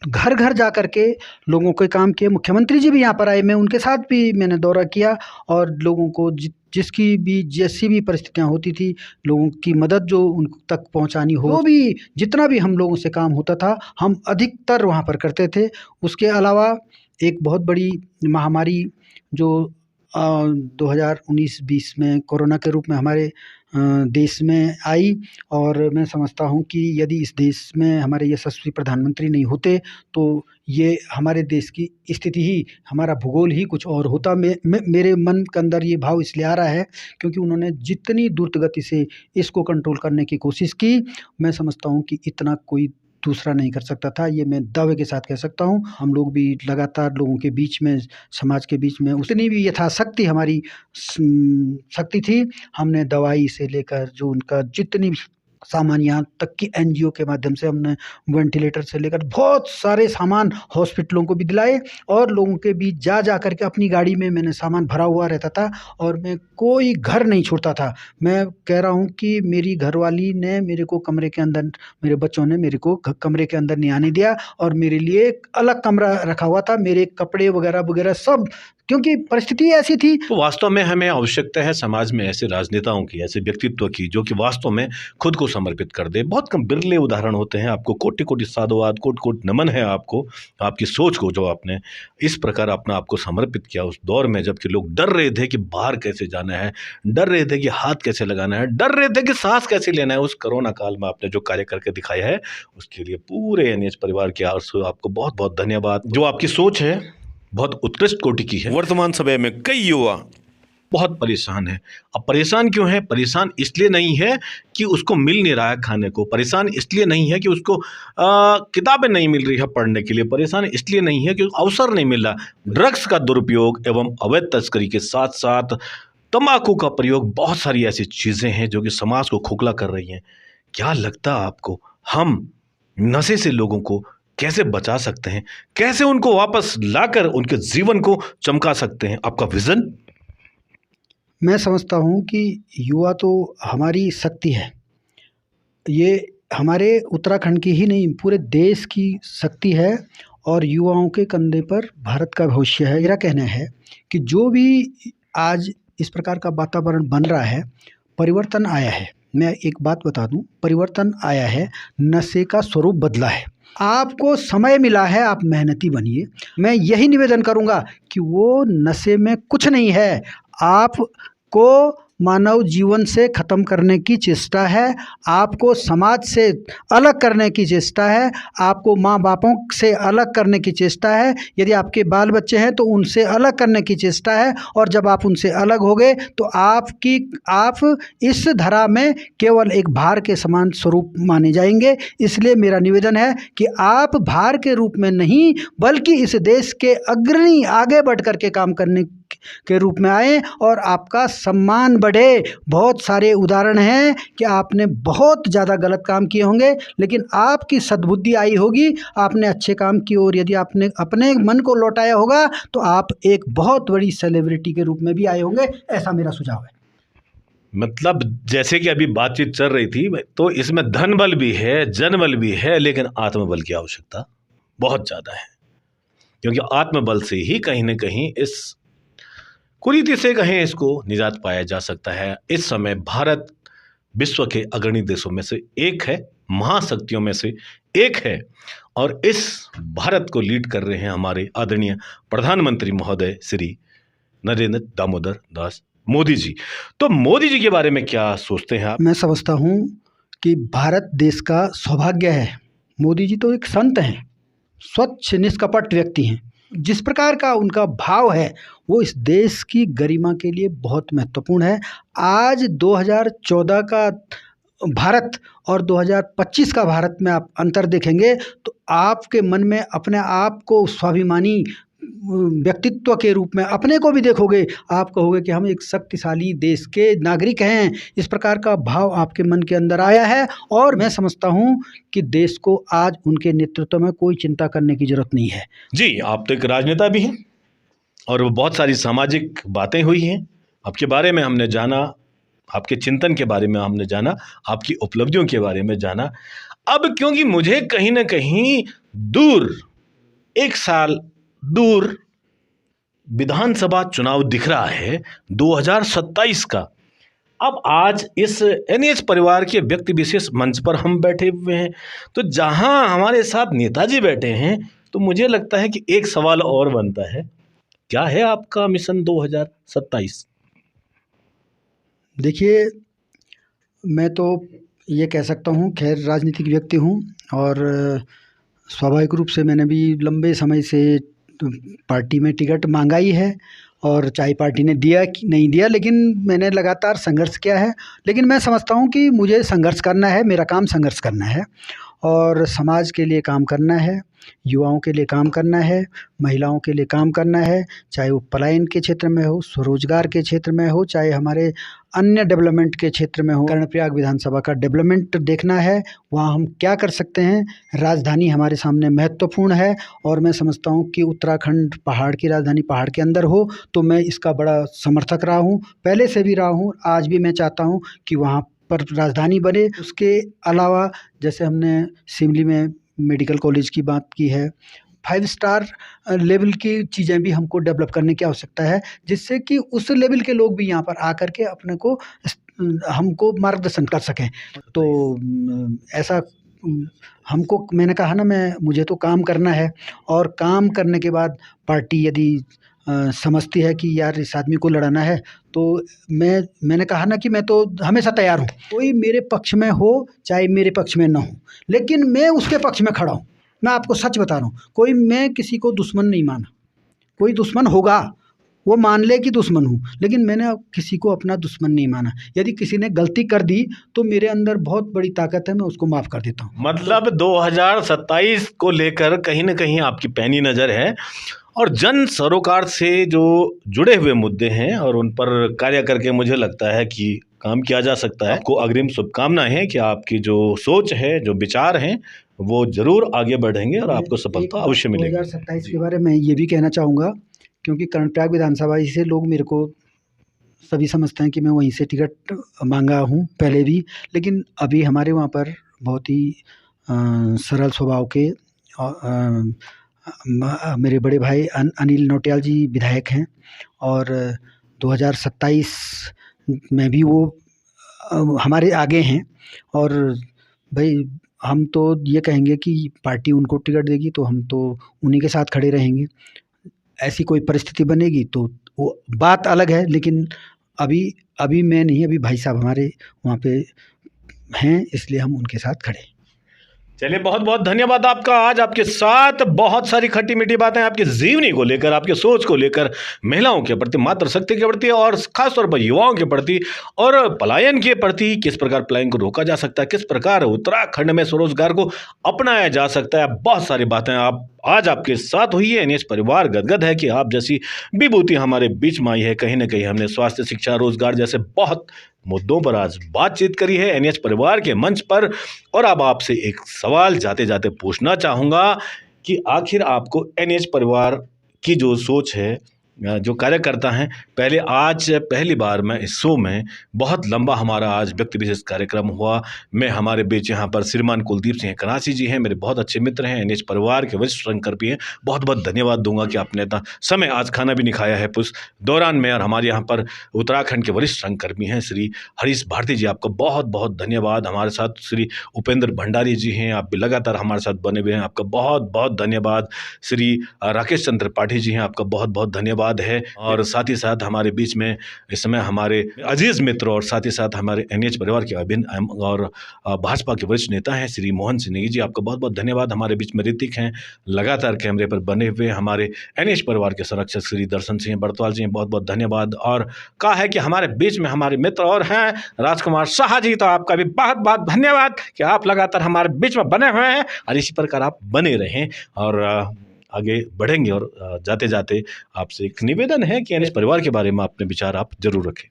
घर घर जा कर के लोगों के काम किए। मुख्यमंत्री जी भी यहाँ पर आए, मैं उनके साथ भी मैंने दौरा किया, और लोगों को जिसकी भी जैसी भी परिस्थितियाँ होती थी, लोगों की मदद जो उन तक पहुँचानी हो, जो भी जितना भी हम लोगों से काम होता था, हम अधिकतर वहाँ पर करते थे। उसके अलावा एक बहुत बड़ी महामारी जो 2019-20 में कोरोना के रूप में हमारे देश में आई, और मैं समझता हूँ कि यदि इस देश में हमारे यशस्वी प्रधानमंत्री नहीं होते तो ये हमारे देश की स्थिति ही, हमारा भूगोल ही कुछ और होता। मेरे मन के अंदर ये भाव इसलिए आ रहा है क्योंकि उन्होंने जितनी द्रुत गति से इसको कंट्रोल करने की कोशिश की, मैं समझता हूँ कि इतना कोई दूसरा नहीं कर सकता था। ये मैं दावे के साथ कह सकता हूँ। हम लोग भी लगातार लोगों के बीच में, समाज के बीच में उतनी भी यथाशक्ति हमारी शक्ति थी, हमने दवाई से लेकर जो उनका जितनी सामान, यहाँ तक कि एनजीओ के माध्यम से हमने वेंटिलेटर से लेकर बहुत सारे सामान हॉस्पिटलों को भी दिलाए, और लोगों के बीच जा कर के अपनी गाड़ी में मैंने सामान भरा हुआ रहता था, और मैं कोई घर नहीं छोड़ता था। मैं कह रहा हूँ कि मेरी घरवाली ने मेरे को कमरे के अंदर, मेरे बच्चों ने मेरे को कमरे के अंदर नहीं आने दिया, और मेरे लिए एक अलग कमरा रखा हुआ था, मेरे कपड़े वगैरह सब, क्योंकि परिस्थिति ऐसी थी। तो वास्तव में हमें आवश्यकता है समाज में ऐसे राजनेताओं की, ऐसे व्यक्तित्व की, जो कि वास्तव में खुद को समर्पित कर दे। बहुत कम बिरले उदाहरण होते हैं। आपको कोटि कोटि साधुवाद, कोटि कोटि नमन है आपको, आपकी सोच को, जो आपने इस प्रकार अपना आपको समर्पित किया उस दौर में, जबकि लोग डर रहे थे कि बाहर कैसे जाना है, डर रहे थे कि हाथ कैसे लगाना है, डर रहे थे कि सांस कैसे लेना है। उस कोरोना काल में आपने जो कार्य करके दिखाया है, उसके लिए पूरे एनएच परिवार की ओर से आपको बहुत बहुत धन्यवाद। जो आपकी सोच है बहुत उत्कृष्ट कोटि की है। वर्तमान समय में कई युवा बहुत परेशान है। अब परेशान क्यों है? परेशान इसलिए नहीं है कि उसको मिल नहीं रहा है खाने को, परेशान इसलिए नहीं है कि उसको किताबें नहीं मिल रही है पढ़ने के लिए, परेशान इसलिए नहीं है कि अवसर नहीं मिल रहा। ड्रग्स का दुरुपयोग एवं अवैध तस्करी के साथ साथ तंबाकू का प्रयोग, बहुत सारी ऐसी चीज़ें हैं जो कि समाज को खोखला कर रही हैं। क्या लगता है आपको, हम नशे से लोगों को कैसे बचा सकते हैं, कैसे उनको वापस लाकर उनके जीवन को चमका सकते हैं? आपका विजन? मैं समझता हूँ कि युवा तो हमारी शक्ति है, ये हमारे उत्तराखंड की ही नहीं, पूरे देश की शक्ति है और युवाओं के कंधे पर भारत का भविष्य है। मेरा कहना है कि जो भी आज इस प्रकार का वातावरण बन रहा है, परिवर्तन आया है। मैं एक बात बता दूं, परिवर्तन आया है, नशे का स्वरूप बदला है। आपको समय मिला है, आप मेहनती बनिए। मैं यही निवेदन करूंगा कि वो नशे में कुछ नहीं है, आपको मानव जीवन से ख़त्म करने की चेष्टा है, आपको समाज से अलग करने की चेष्टा है, आपको माँ बापों से अलग करने की चेष्टा है, यदि आपके बाल बच्चे हैं तो उनसे अलग करने की चेष्टा है। और जब आप उनसे अलग हो गए तो आप इस धरा में केवल एक भार के समान स्वरूप माने जाएंगे। इसलिए मेरा निवेदन है कि आप भार के रूप में नहीं, बल्कि इस देश के अग्रणी आगे बढ़ कर के काम करने के रूप में आए और आपका सम्मान बढ़े। बहुत सारे उदाहरण हैं कि आपने बहुत ज़्यादा गलत काम किए होंगे, लेकिन आपकी सद्बुद्धि आई होगी, आपने अच्छे काम की और यदि आपने अपने मन को लौटाया होगा तो आप एक बहुत बड़ी सेलिब्रिटी के रूप में भी आए होंगे। ऐसा मेरा सुझाव है। मतलब जैसे कि अभी बातचीत चल रही थी, तो इसमें धन बल भी है, जनबल भी है, लेकिन आत्मबल की आवश्यकता बहुत ज़्यादा है, क्योंकि आत्मबल से ही कहीं ना कहीं इस कुरीति से कहें इसको निजात पाया जा सकता है। इस समय भारत विश्व के अग्रणी देशों में से एक है, महाशक्तियों में से एक है, और इस भारत को लीड कर रहे हैं हमारे आदरणीय प्रधानमंत्री महोदय श्री नरेंद्र दामोदर दास मोदी जी। तो मोदी जी के बारे में क्या सोचते हैं आप? मैं समझता हूँ कि भारत देश का सौभाग्य है। मोदी जी तो एक संत हैं, स्वच्छ निष्कपट व्यक्ति हैं। जिस प्रकार का उनका भाव है वो इस देश की गरिमा के लिए बहुत महत्वपूर्ण है। आज 2014 का भारत और 2025 का भारत में आप अंतर देखेंगे तो आपके मन में अपने आप को स्वाभिमानी व्यक्तित्व के रूप में अपने को भी देखोगे, आप कहोगे कि हम एक शक्तिशाली देश के नागरिक हैं। इस प्रकार का भाव आपके मन के अंदर आया है और मैं समझता हूं कि देश को आज उनके नेतृत्व में कोई चिंता करने की जरूरत नहीं है। जी, आप तो एक राजनेता भी हैं और बहुत सारी सामाजिक बातें हुई हैं, आपके बारे में हमने जाना, आपके चिंतन के बारे में हमने जाना, आपकी उपलब्धियों के बारे में जाना। अब क्योंकि मुझे कहीं ना कहीं दूर, एक साल दूर विधानसभा चुनाव दिख रहा है 2027 का। अब आज इस एनएच परिवार के व्यक्ति विशेष मंच पर हम बैठे हुए हैं, तो जहां हमारे साथ नेताजी बैठे हैं, तो मुझे लगता है कि एक सवाल और बनता है, क्या है आपका मिशन 2027? देखिए, मैं तो ये कह सकता हूँ, खैर राजनीतिक व्यक्ति हूँ और स्वाभाविक रूप से मैंने भी लंबे समय से पार्टी में टिकट मांगा ही है और चाहे पार्टी ने दिया कि नहीं दिया, लेकिन मैंने लगातार संघर्ष किया है। लेकिन मैं समझता हूँ कि मुझे संघर्ष करना है, मेरा काम संघर्ष करना है और समाज के लिए काम करना है, युवाओं के लिए काम करना है, महिलाओं के लिए काम करना है, चाहे वो पलायन के क्षेत्र में हो, स्वरोजगार के क्षेत्र में हो, चाहे हमारे अन्य डेवलपमेंट के क्षेत्र में हो। कर्णप्रयाग विधानसभा का डेवलपमेंट देखना है, वहाँ हम क्या कर सकते हैं। राजधानी हमारे सामने महत्वपूर्ण है और मैं समझता हूँ कि उत्तराखंड पहाड़ की राजधानी पहाड़ के अंदर हो, तो मैं इसका बड़ा समर्थक रहा हूँ, पहले से भी रहा हूँ, आज भी मैं चाहता हूँ कि वहाँ पर राजधानी बने। उसके अलावा जैसे हमने सिमली में मेडिकल कॉलेज की बात की है, 5 स्टार लेवल की चीज़ें भी हमको डेवलप करने की आवश्यकता है, जिससे कि उस लेवल के लोग भी यहाँ पर आकर के अपने को हमको मार्गदर्शन कर सकें। तो ऐसा हमको, मैंने कहा ना, मुझे तो काम करना है और काम करने के बाद पार्टी यदि समझती है कि यार इस आदमी को लड़ाना है, तो मैंने कहा ना कि मैं तो हमेशा तैयार हूँ। कोई मेरे पक्ष में हो चाहे मेरे पक्ष में ना हो, लेकिन मैं उसके पक्ष में खड़ा हूँ। मैं आपको सच बता रहा हूँ, मैं किसी को दुश्मन नहीं माना। कोई दुश्मन होगा वो मान ले कि दुश्मन हूँ, लेकिन मैंने किसी को अपना दुश्मन नहीं माना। यदि किसी ने गलती कर दी तो मेरे अंदर बहुत बड़ी ताकत है, मैं उसको माफ़ कर देता हूँ। मतलब 2027 को लेकर कहीं ना कहीं आपकी पैनी नज़र है और जन सरोकार से जो जुड़े हुए मुद्दे हैं और उन पर कार्य करके मुझे लगता है कि काम किया जा सकता है। आपको अग्रिम शुभकामनाएं हैं कि आपकी जो सोच है, जो विचार हैं, वो जरूर आगे बढ़ेंगे और आपको सफलता अवश्य मिलेगी। 2027 के बारे में ये भी कहना चाहूँगा, क्योंकि कर्णप्रयाग विधानसभा से लोग मेरे को सभी समझते हैं कि मैं वहीं से टिकट मांगा हूँ पहले भी, लेकिन अभी हमारे वहाँ पर बहुत ही सरल स्वभाव के मेरे बड़े भाई अनिल नौटियाल जी विधायक हैं, और 2027 में भी वो हमारे आगे हैं। और भाई हम तो ये कहेंगे कि पार्टी उनको टिकट देगी तो हम तो उन्हीं के साथ खड़े रहेंगे। ऐसी कोई परिस्थिति बनेगी तो वो बात अलग है, लेकिन अभी अभी मैं नहीं, अभी भाई साहब हमारे वहाँ पे हैं, इसलिए हम उनके साथ खड़े हैं। चलिए, बहुत बहुत धन्यवाद आपका। आज आपके साथ बहुत सारी खट्टी मीठी बातें आपकी जीवनी को लेकर, आपके सोच को लेकर, महिलाओं के प्रति, मातृशक्ति के प्रति और खासतौर पर युवाओं के प्रति और पलायन के प्रति, किस प्रकार पलायन को रोका जा सकता है, किस प्रकार उत्तराखंड में स्वरोजगार को अपनाया जा सकता है, बहुत सारी बातें आप आज आपके साथ हुई है। एनएच परिवार गदगद है कि आप जैसी विभूति हमारे बीच में आई है। कहीं ना कहीं हमने स्वास्थ्य, शिक्षा, रोजगार जैसे बहुत मुद्दों पर आज बातचीत करी है एनएच परिवार के मंच पर। और अब आपसे एक सवाल जाते जाते पूछना चाहूँगा कि आखिर आपको एनएच परिवार की जो सोच है, जो कार्यकर्ता हैं, पहली बार मैं इस शो में, बहुत लंबा हमारा आज व्यक्ति विशेष कार्यक्रम हुआ। मैं हमारे बीच यहाँ पर श्रीमान कुलदीप सिंह कराची जी हैं, मेरे बहुत अच्छे मित्र हैं, एनएच परिवार के वरिष्ठ रंगकर भी हैं। बहुत बहुत धन्यवाद दूंगा कि आपने इतना समय, आज खाना भी नहीं खाया है उस दौरान में। और हमारे यहाँ पर उत्तराखंड के वरिष्ठ रंगकर्मी हैं श्री हरीश भारती जी, आपका बहुत बहुत धन्यवाद। हमारे साथ श्री उपेंद्र भंडारी जी हैं, आप भी लगातार हमारे साथ बने हुए हैं, आपका बहुत बहुत धन्यवाद। श्री राकेश चंद्र त्रिपाठी जी हैं, आपका बहुत बहुत धन्यवाद है। और साथ ही साथ हमारे बीच में इस समय हमारे अजीज मित्र और साथ ही साथ हमारे एनएच परिवार के अभिन्न और भाजपा के वरिष्ठ नेता हैं श्री मोहन सिंह नेगी जी, आपका बहुत बहुत धन्यवाद। हमारे बीच में ऋतिक हैं, लगातार कैमरे पर बने हुए। हमारे एनएच परिवार के संरक्षक श्री दर्शन सिंह बरतवाल जी हैं, बहुत बहुत धन्यवाद। और कहा है कि हमारे बीच में हमारे मित्र और हैं राजकुमार शाह जी, तो आपका भी बहुत बहुत धन्यवाद कि आप लगातार हमारे बीच में बने हुए हैं और इसी प्रकार आप बने रहें और आगे बढ़ेंगे। और जाते जाते आपसे एक निवेदन है कि एनएच परिवार के बारे में अपने विचार आप जरूर रखें।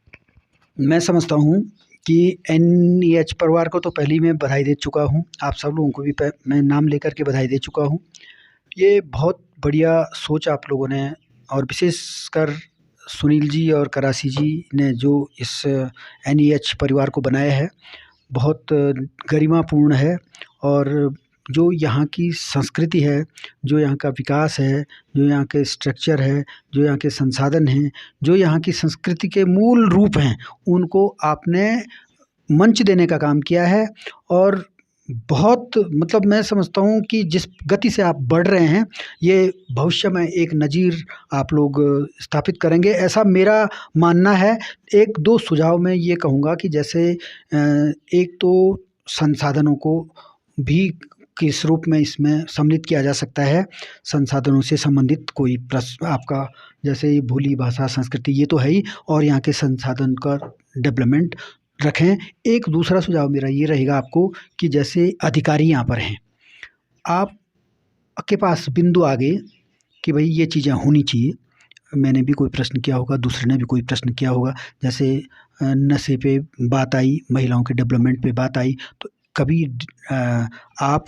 मैं समझता हूँ कि एनएच परिवार को तो पहले ही मैं बधाई दे चुका हूँ, आप सब लोगों को भी मैं नाम लेकर के बधाई दे चुका हूँ। ये बहुत बढ़िया सोच आप लोगों ने, और विशेषकर सुनील जी और करासी जी ने जो इस एनएच परिवार को बनाया है, बहुत गरिमापूर्ण है। और जो यहाँ की संस्कृति है, जो यहाँ का विकास है, जो यहाँ के स्ट्रक्चर है, जो यहाँ के संसाधन हैं, जो यहाँ की संस्कृति के मूल रूप हैं, उनको आपने मंच देने का काम किया है। और बहुत मतलब मैं समझता हूँ कि जिस गति से आप बढ़ रहे हैं, ये भविष्य में एक नज़ीर आप लोग स्थापित करेंगे, ऐसा मेरा मानना है। एक दो सुझाव मैं ये कहूँगा कि जैसे एक तो संसाधनों को भी किस रूप में इसमें सम्मिलित किया जा सकता है। संसाधनों से संबंधित कोई प्रश्न आपका, जैसे बोली, भाषा, संस्कृति, ये तो है ही, और यहाँ के संसाधन का डेवलपमेंट रखें। एक दूसरा सुझाव मेरा ये रहेगा आपको कि जैसे अधिकारी यहाँ पर हैं, आपके पास बिंदु आ गए कि भाई ये चीज़ें होनी चाहिए, मैंने भी कोई प्रश्न किया होगा, दूसरे ने भी कोई प्रश्न किया होगा, जैसे नशे पे बात आई, महिलाओं के डेवलपमेंट पे बात आई, तो कभी आप,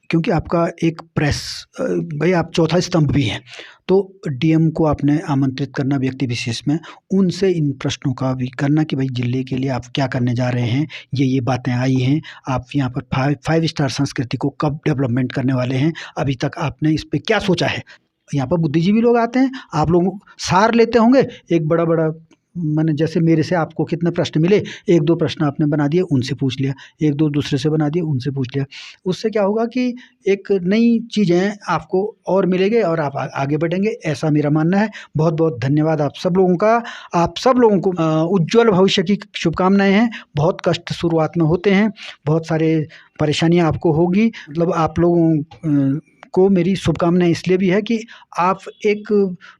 क्योंकि आपका एक प्रेस, भाई आप चौथा स्तंभ भी हैं, तो डीएम को आपने आमंत्रित करना व्यक्ति विशेष में, उनसे इन प्रश्नों का भी करना कि भाई जिले के लिए आप क्या करने जा रहे हैं, ये बातें आई हैं, आप यहाँ पर 5 स्टार संस्कृति को कब डेवलपमेंट करने वाले हैं, अभी तक आपने इस पर क्या सोचा है। यहाँ पर बुद्धिजीवी लोग आते हैं, आप लोग सार लेते होंगे, एक बड़ा बड़ा, मैंने जैसे मेरे से आपको कितने प्रश्न मिले, 1-2 प्रश्न आपने बना दिए, उनसे पूछ लिया, 1-2 दूसरे से बना दिए, उनसे पूछ लिया। उससे क्या होगा कि एक नई चीज़ें आपको और मिलेंगे और आप आगे बढ़ेंगे, ऐसा मेरा मानना है। बहुत बहुत धन्यवाद आप सब लोगों का। आप सब लोगों को उज्ज्वल भविष्य की शुभकामनाएं हैं। बहुत कष्ट शुरुआत में होते हैं, बहुत सारे परेशानियाँ आपको होगी, मतलब आप लोगों को मेरी शुभकामनाएं इसलिए भी है कि आप एक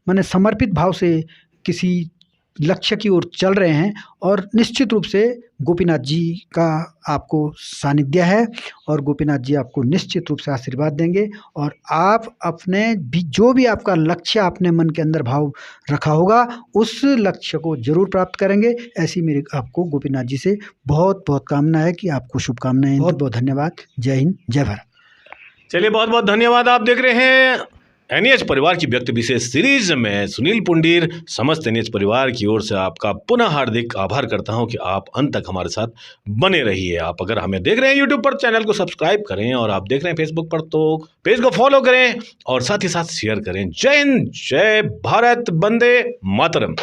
माने समर्पित भाव से किसी लक्ष्य की ओर चल रहे हैं, और निश्चित रूप से गोपीनाथ जी का आपको सानिध्य है, और गोपीनाथ जी आपको निश्चित रूप से आशीर्वाद देंगे, और आप अपने भी जो भी आपका लक्ष्य आपने मन के अंदर भाव रखा होगा, उस लक्ष्य को जरूर प्राप्त करेंगे। ऐसी मेरी आपको गोपीनाथ जी से बहुत बहुत कामना है कि आपको शुभकामनाएं। बहुत बहुत धन्यवाद। जय हिंद, जय भारत। चलिए, बहुत बहुत धन्यवाद। आप देख रहे हैं एनएच परिवार की व्यक्ति विशेष सीरीज में सुनील पुंडीर समस्त एनएच परिवार की ओर से आपका पुनः हार्दिक आभार करता हूं कि आप अंत तक हमारे साथ बने रहिए। आप अगर हमें देख रहे हैं यूट्यूब पर, चैनल को सब्सक्राइब करें, और आप देख रहे हैं फेसबुक पर तो पेज को फॉलो करें और साथ ही साथ शेयर करें। जय हिंद, जय भारत, वंदे मातरम।